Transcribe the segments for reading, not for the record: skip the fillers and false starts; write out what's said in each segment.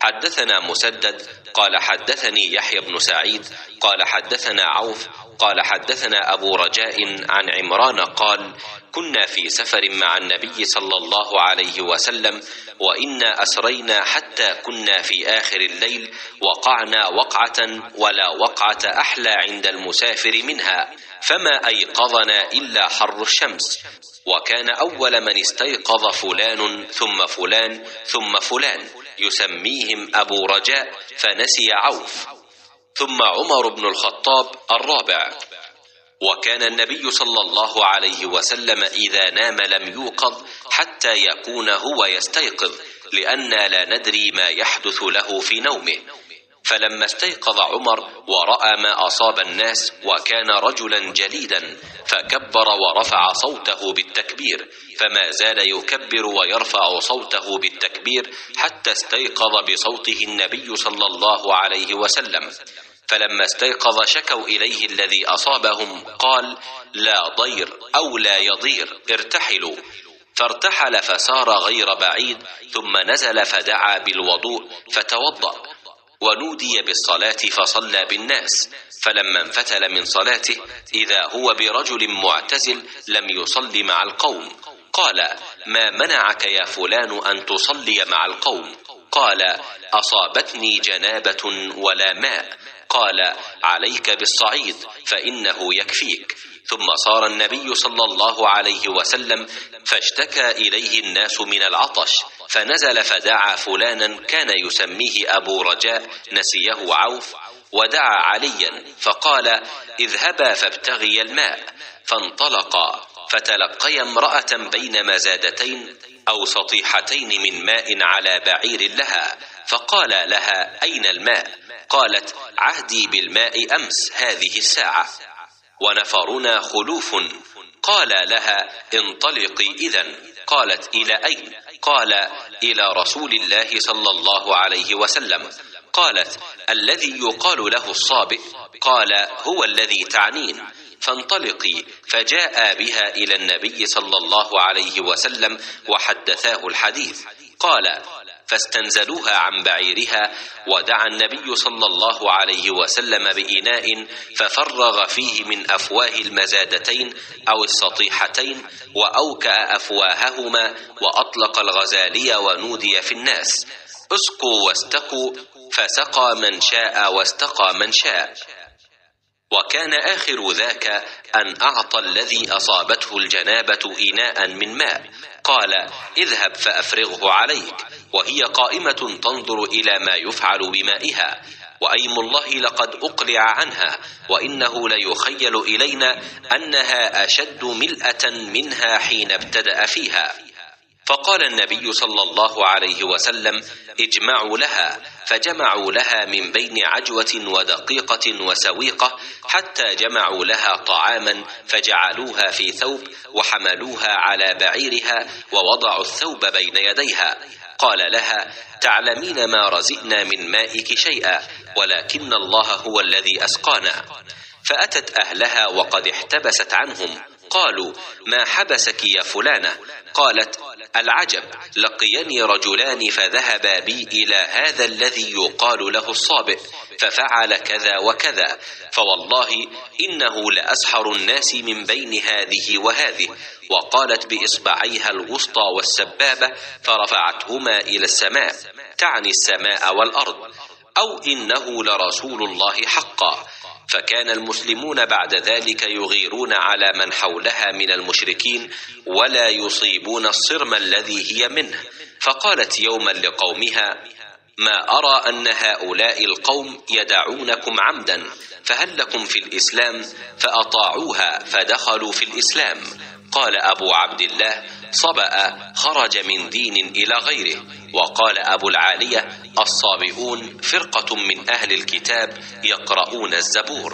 حدثنا مسدد قال حدثني يحيى بن سعيد قال حدثنا عوف قال حدثنا أبو رجاء عن عمران قال: كنا في سفر مع النبي صلى الله عليه وسلم، وإنا أسرينا حتى كنا في آخر الليل، وقعنا وقعة ولا وقعة أحلى عند المسافر منها، فما أيقظنا إلا حر الشمس، وكان أول من استيقظ فلان ثم فلان ثم فلان يسميهم أبو رجاء، فنسي عوف، ثم عمر بن الخطاب الرابع. وكان النبي صلى الله عليه وسلم إذا نام لم يوقظ حتى يكون هو يستيقظ، لأننا لا ندري ما يحدث له في نومه. فلما استيقظ عمر ورأى ما أصاب الناس، وكان رجلا جليدا، فكبر ورفع صوته بالتكبير، فما زال يكبر ويرفع صوته بالتكبير حتى استيقظ بصوته النبي صلى الله عليه وسلم. فلما استيقظ شكوا إليه الذي أصابهم، قال: لا ضير أو لا يضير، ارتحلوا. فارتحل فسار غير بعيد، ثم نزل فدعا بالوضوء فتوضأ، ونودي بالصلاة فصلى بالناس. فلما انفتل من صلاته إذا هو برجل معتزل لم يصلي مع القوم، قال: ما منعك يا فلان أن تصلي مع القوم؟ قال: أصابتني جنابة ولا ماء. قال: عليك بالصعيد فإنه يكفيك. ثم صار النبي صلى الله عليه وسلم فاشتكى إليه الناس من العطش، فنزل فدعا فلانا كان يسميه أبو رجاء، نسيه عوف، ودعا عليا فقال: اذهبا فابتغي الماء. فانطلقا فتلقيا امرأة بين مزادتين أو سطيحتين من ماء على بعير لها، فقال لها: أين الماء؟ قالت: عهدي بالماء أمس هذه الساعة، ونفرنا خلوف. قال لها: انطلقي إذن. قالت: إلى أين؟ قال: إلى رسول الله صلى الله عليه وسلم. قالت: الذي يقال له الصابئ؟ قال: هو الذي تعنين. فانطلقي. فجاء بها إلى النبي صلى الله عليه وسلم وحدثاه الحديث. قال: فاستنزلوها عن بعيرها، ودعا النبي صلى الله عليه وسلم بإناء ففرغ فيه من أفواه المزادتين أو السطيحتين، وأوكأ أفواههما، وأطلق الغزالي، ونودي في الناس: اسقوا واستقوا، فسقى من شاء واستقى من شاء. وكان آخر ذاك أن أعطى الذي أصابته الجنابة إناء من ماء، قال: اذهب فأفرغه عليك، وهي قائمة تنظر إلى ما يفعل بمائها، وأيم الله لقد أقلع عنها، وإنه ليخيل إلينا أنها أشد ملأة منها حين ابتدأ فيها. فقال النبي صلى الله عليه وسلم: اجمعوا لها. فجمعوا لها من بين عجوة ودقيقة وسويقة، حتى جمعوا لها طعاما، فجعلوها في ثوب، وحملوها على بعيرها، ووضعوا الثوب بين يديها. قال لها: تعلمين ما رزقنا من مائك شيئا، ولكن الله هو الذي أسقانا. فأتت أهلها وقد احتبست عنهم، قالوا: ما حبسك يا فلانة؟ قالت: العجب، لقيني رجلان فذهبا بي إلى هذا الذي يقال له الصابئ، ففعل كذا وكذا، فوالله إنه لأسحر الناس من بين هذه وهذه. وقالت بإصبعيها الوسطى والسبابة فرفعتهما إلى السماء، تعني السماء والأرض، أو إنه لرسول الله حقا. فكان المسلمون بعد ذلك يغيرون على من حولها من المشركين، ولا يصيبون الصرم الذي هي منه. فقالت يوما لقومها: ما أرى أن هؤلاء القوم يدعونكم عمدا، فهل لكم في الإسلام؟ فأطاعوها فدخلوا في الإسلام. قال أبو عبد الله: صبأ خرج من دين إلى غيره. وقال أبو العالية: الصابئون فرقة من أهل الكتاب يقرؤون الزبور.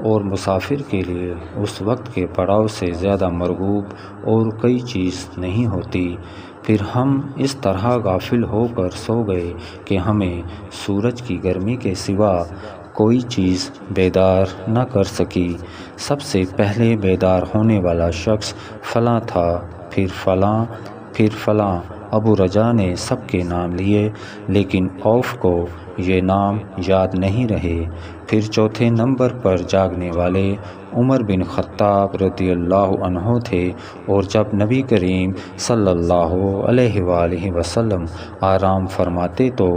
اور مسافر کے لیے اس وقت کے پڑاؤ سے زیادہ مرغوب اور کوئی چیز نہیں ہوتی۔ پھر ہم اس طرح غافل ہو کر سو گئے کہ ہمیں سورج کی گرمی کے سوا کوئی چیز بیدار نہ کر سکی۔ سب سے پہلے بیدار ہونے والا شخص فلاں تھا، پھر فلاں، پھر فلاں۔ ابو رجا نے سب کے نام لیے، لیکن اوف کو یہ نام یاد نہیں رہے۔ پھر چوتھے نمبر پر جاگنے والے عمر بن خطاب رضی اللہ عنہ تھے، اور جب نبی کریم صلی اللہ علیہ وآلہ وسلم آرام فرماتے تو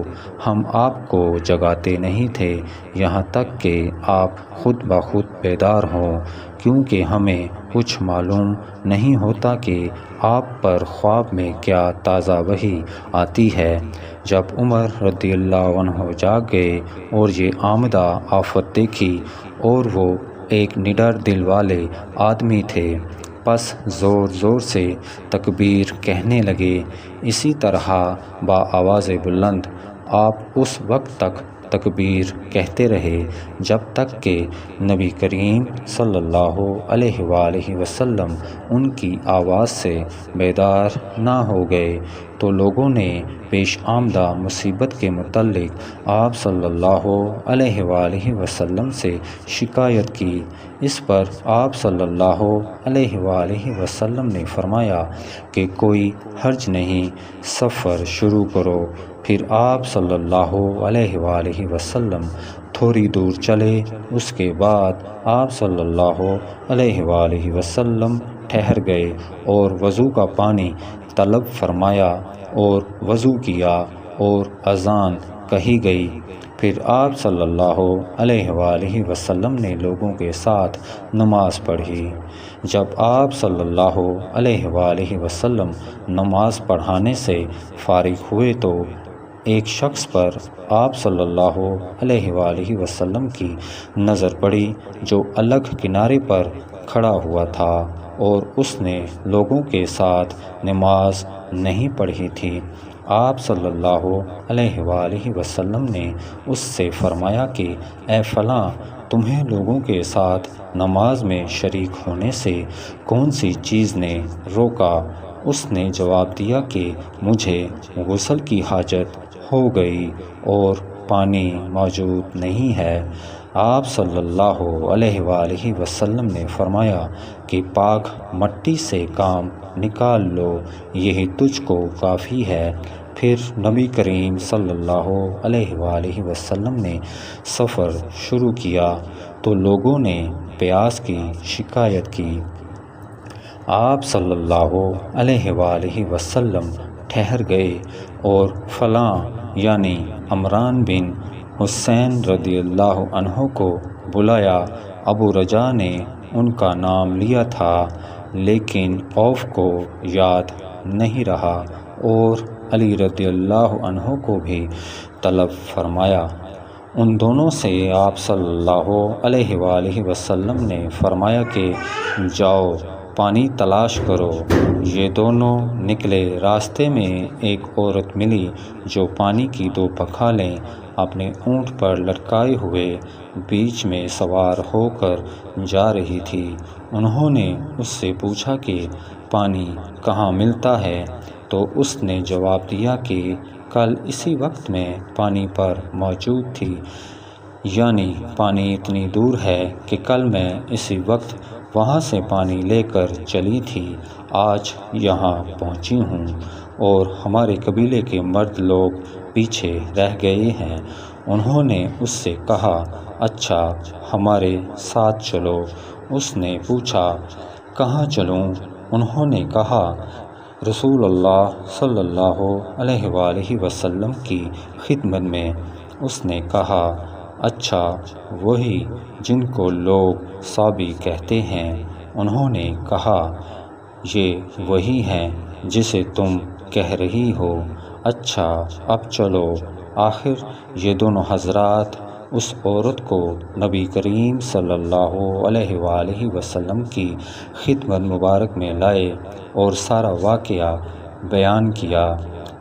ہم آپ کو جگاتے نہیں تھے یہاں تک کہ آپ خود بخود بیدار ہوں، کیونکہ ہمیں کچھ معلوم نہیں ہوتا کہ آپ پر خواب میں کیا تازہ وحی آتی ہے۔ جب عمر رضی اللہ عنہ جاگ گئے اور یہ آمدہ آفت دیکھی، اور وہ ایک نڈر دل والے آدمی تھے، پس زور زور سے تکبیر کہنے لگے۔ اسی طرح بآواز بلند آپ اس وقت تک تکبیر کہتے رہے جب تک کہ نبی کریم صلی اللہ علیہ وآلہ وسلم ان کی آواز سے بیدار نہ ہو گئے۔ تو لوگوں نے پیش آمدہ مصیبت کے متعلق آپ صلی اللہ علیہ وآلہ وسلم سے شکایت کی۔ اس پر آپ صلی اللہ علیہ وآلہ وسلم نے فرمایا کہ کوئی حرج نہیں، سفر شروع کرو۔ پھر آپ صلی اللہ علیہ وآلہ وسلم تھوڑی دور چلے۔ اس کے بعد آپ صلی اللہ علیہ وآلہ وسلم ٹھہر گئے اور وضو کا پانی طلب فرمایا اور وضو کیا اور اذان کہی گئی۔ پھر آپ صلی اللہ علیہ وآلہ وسلم نے لوگوں کے ساتھ نماز پڑھی۔ جب آپ صلی اللہ علیہ وآلہ وسلم نماز پڑھانے سے فارغ ہوئے تو ایک شخص پر آپ صلی اللہ علیہ وآلہ وسلم کی نظر پڑی جو الگ کنارے پر کھڑا ہوا تھا، اور اس نے لوگوں کے ساتھ نماز نہیں پڑھی تھی۔ آپ صلی اللہ علیہ وآلہ وسلم نے اس سے فرمایا کہ اے فلاں، تمہیں لوگوں کے ساتھ نماز میں شریک ہونے سے کون سی چیز نے روکا؟ اس نے جواب دیا کہ مجھے غسل کی حاجت ہو گئی اور پانی موجود نہیں ہے۔ آپ صلی اللہ علیہ وآلہ وسلم نے فرمایا کہ پاک مٹی سے کام نکال لو، یہی تجھ کو کافی ہے۔ پھر نبی کریم صلی اللہ علیہ وآلہ وسلم نے سفر شروع کیا تو لوگوں نے پیاس کی شکایت کی۔ آپ صلی اللہ علیہ وآلہ وسلم ٹھہر گئے اور فلاں یعنی عمران بن حسین رضی اللہ عنہ کو بلایا۔ ابو رجا نے ان کا نام لیا تھا، لیکن اوف کو یاد نہیں رہا، اور علی رضی اللہ عنہ کو بھی طلب فرمایا۔ ان دونوں سے آپ صلی اللہ علیہ وآلہ وسلم نے فرمایا کہ جاؤ پانی تلاش کرو۔ یہ دونوں نکلے۔ راستے میں ایک عورت ملی جو پانی کی 2 پکھالیں اپنے اونٹ پر لٹکائے ہوئے بیچ میں سوار ہو کر جا رہی تھی۔ انہوں نے اس سے پوچھا کہ پانی کہاں ملتا ہے؟ تو اس نے جواب دیا کہ کل اسی وقت میں پانی پر موجود تھی، یعنی پانی اتنی دور ہے کہ کل میں اسی وقت وہاں سے پانی لے کر چلی تھی، آج یہاں پہنچی ہوں، اور ہمارے قبیلے کے مرد لوگ پیچھے رہ گئے ہیں۔ انہوں نے اس سے کہا اچھا ہمارے ساتھ چلو۔ اس نے پوچھا کہاں چلوں؟ انہوں نے کہا رسول اللہ صلی اللہ علیہ وآلہ وسلم کی خدمت میں۔ اس نے کہا اچھا وہی جن کو لوگ صابی کہتے ہیں؟ انہوں نے کہا یہ وہی ہیں جسے تم کہہ رہی ہو۔ اچھا اب چلو۔ آخر یہ دونوں حضرات اس عورت کو نبی کریم صلی اللہ علیہ وآلہ وسلم کی خدمت مبارک میں لائے اور سارا واقعہ بیان کیا۔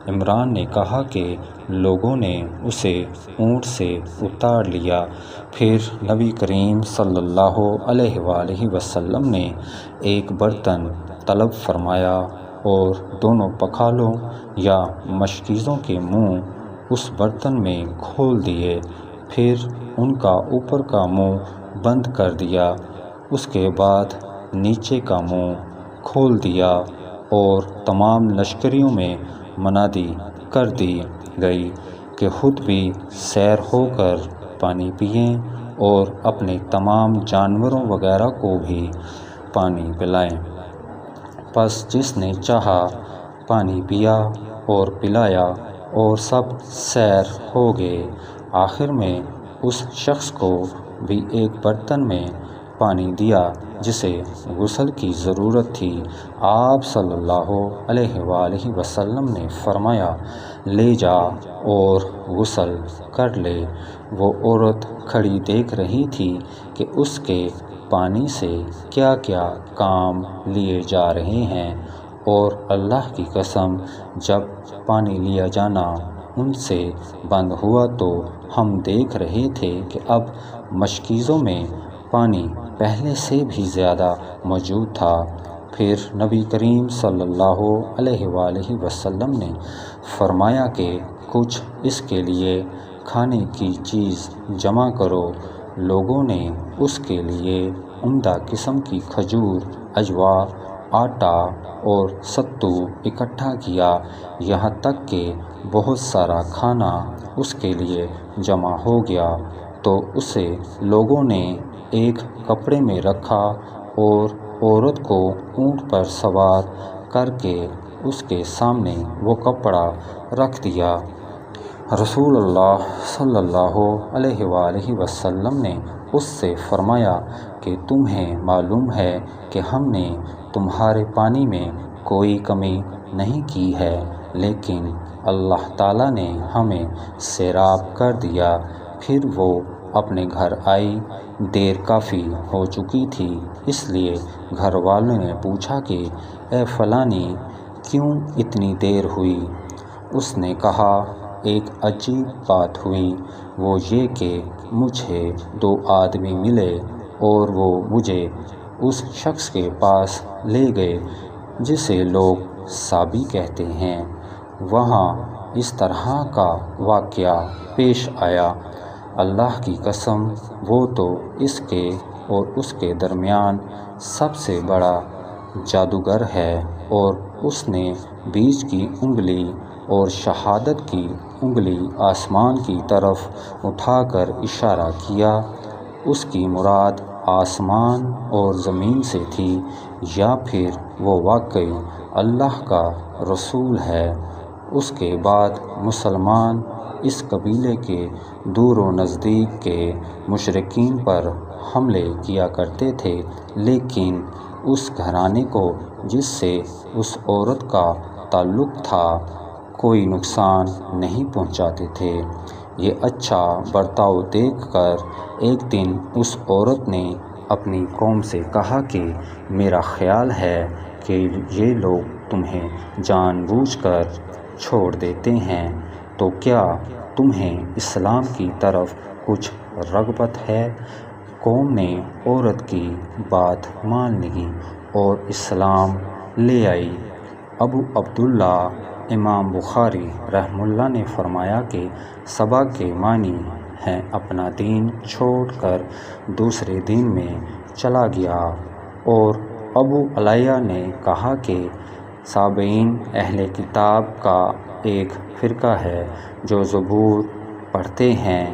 عمران نے کہا کہ لوگوں نے اسے اونٹ سے اتار لیا۔ پھر نبی کریم صلی اللہ علیہ وآلہ وسلم نے ایک برتن طلب فرمایا اور دونوں پکھالوں یا مشکیزوں کے منہ اس برتن میں کھول دیے، پھر ان کا اوپر کا منہ بند کر دیا، اس کے بعد نیچے کا منہ کھول دیا اور تمام لشکریوں میں منادی کر دی گئی کہ خود بھی سیر ہو کر پانی پئیں اور اپنے تمام جانوروں وغیرہ کو بھی پانی پلائیں۔ پس جس نے چاہا پانی پیا اور پلایا اور سب سیر ہو گئے۔ آخر میں اس شخص کو بھی ایک برتن میں پانی دیا جسے غسل کی ضرورت تھی۔ آپ صلی اللہ علیہ وآلہ وسلم نے فرمایا، لے جا اور غسل کر لے۔ وہ عورت کھڑی دیکھ رہی تھی کہ اس کے پانی سے کیا کیا کام لیے جا رہے ہیں، اور اللہ کی قسم جب پانی لیا جانا ان سے بند ہوا تو ہم دیکھ رہے تھے کہ اب مشکیزوں میں پانی پہلے سے بھی زیادہ موجود تھا۔ پھر نبی کریم صلی اللہ علیہ وآلہ وسلم نے فرمایا کہ کچھ اس کے لیے کھانے کی چیز جمع کرو۔ لوگوں نے اس کے لیے عمدہ قسم کی کھجور، اجوا، آٹا اور ستو اکٹھا کیا، یہاں تک کہ بہت سارا کھانا اس کے لیے جمع ہو گیا تو اسے لوگوں نے ایک کپڑے میں رکھا اور عورت کو اونٹ پر سوار کر کے اس کے سامنے وہ کپڑا رکھ دیا۔ رسول اللہ صلی اللہ علیہ وآلہ وسلم نے اس سے فرمایا کہ تمہیں معلوم ہے کہ ہم نے تمہارے پانی میں کوئی کمی نہیں کی ہے، لیکن اللہ تعالیٰ نے ہمیں سیراب کر دیا۔ پھر وہ اپنے گھر آئی، دیر کافی ہو چکی تھی، اس لیے گھر والوں نے پوچھا کہ اے فلانی، کیوں اتنی دیر ہوئی؟ اس نے کہا، ایک عجیب بات ہوئی، وہ یہ کہ مجھے 2 آدمی ملے اور وہ مجھے اس شخص کے پاس لے گئے جسے لوگ صابی کہتے ہیں۔ وہاں اس طرح کا واقعہ پیش آیا، اللہ کی قسم وہ تو اس کے اور اس کے درمیان سب سے بڑا جادوگر ہے، اور اس نے بیچ کی انگلی اور شہادت کی انگلی آسمان کی طرف اٹھا کر اشارہ کیا۔ اس کی مراد آسمان اور زمین سے تھی، یا پھر وہ واقعی اللہ کا رسول ہے۔ اس کے بعد مسلمان اس قبیلے کے دور و نزدیک کے مشرکین پر حملے کیا کرتے تھے، لیکن اس گھرانے کو جس سے اس عورت کا تعلق تھا کوئی نقصان نہیں پہنچاتے تھے۔ یہ اچھا برتاؤ دیکھ کر ایک دن اس عورت نے اپنی قوم سے کہا کہ میرا خیال ہے کہ یہ لوگ تمہیں جان بوجھ کر چھوڑ دیتے ہیں، تو کیا تمہیں اسلام کی طرف کچھ رغبت ہے؟ قوم نے عورت کی بات مان لی اور اسلام لے آئی۔ ابو عبداللہ امام بخاری رحمہ اللہ نے فرمایا کہ سبا کے معنی ہیں اپنا دین چھوڑ کر دوسرے دین میں چلا گیا، اور ابو علیہ نے کہا کہ سابئین اہل کتاب کا ایک فرقہ ہے جو زبور پڑھتے ہیں،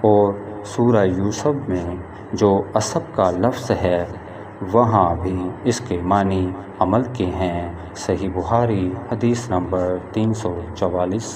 اور سورہ یوسف میں جو اسب کا لفظ ہے وہاں بھی اس کے معنی عمل کے ہیں۔ صحیح بخاری حدیث نمبر 344۔